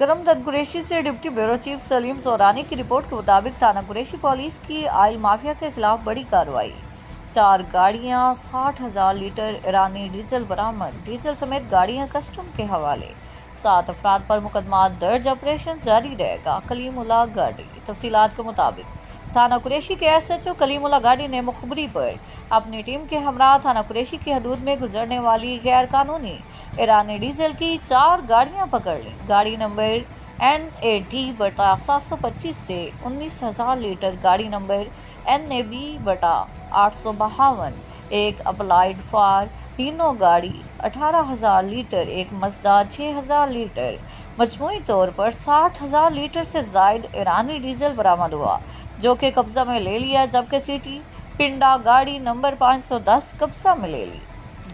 کرم دت قریشی سے deputy bureau chief سلیم سورانی کی رپورٹ کے مطابق تھانہ قریشی پولیس کی آئل مافیا کے خلاف بڑی کارروائی۔ 4 گاڑیاں، 60,000 لیٹر ایرانی ڈیزل برآمد۔ ڈیزل سمیت گاڑیاں کسٹم کے حوالے۔ 7 افراد پر مقدمات درج۔ آپریشن جاری رہے گا۔ کلیم اللہ گاڑی۔ تفصیلات کے مطابق تھانہ قریشی کے ایس ایچ او کلیم اللہ گاڑی نے مخبری پر اپنی ٹیم کے ہمراہ تھانہ قریشی کی حدود میں گزرنے والی غیر قانونی ایرانی ڈیزل کی 4 گاڑیاں پکڑ لیں۔ گاڑی نمبر NAD/725 سے 19,000 لیٹر، گاڑی نمبر NAB/852، ایک اپلائیڈ فار ہینو گاڑی 18,000 لیٹر، ایک مزدا 6,000 لیٹر، مجموعی طور پر 60,000 لیٹر سے زائد ایرانی ڈیزل برآمد ہوا، جو کہ قبضہ میں لے لیا، جبکہ سٹی پنڈا گاڑی نمبر 510 قبضہ میں لے لی۔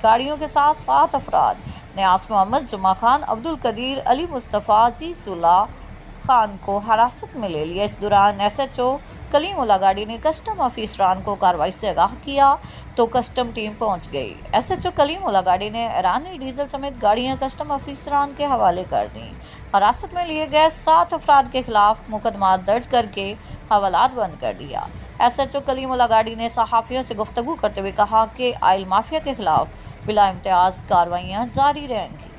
گاڑیوں کے ساتھ 7 افراد نیاز محمد، جمعہ خان، عبد القدیر، علی مصطفیٰ، عزیز اللہ خان کو حراست میں لے لیا۔ اس دوران ایس ایچ او کلیم اللہ گاڑی نے کسٹم افسران کو کارروائی سے آگاہ کیا تو کسٹم ٹیم پہنچ گئی۔ ایس ایچ او کلیم اللہ گاڑی نے ایرانی ڈیزل سمیت گاڑیاں کسٹم افسران کے حوالے کر دیں۔ حراست میں لیے گئے 7 افراد کے خلاف مقدمات درج کر کے حوالات بند کر دیا۔ ایس ایچ او کلیم اللہ گاڑی نے صحافیوں سے گفتگو کرتے ہوئے کہا کہ آئل مافیا کے خلاف بلا امتیاز کارروائیاں جاری رہیں گی۔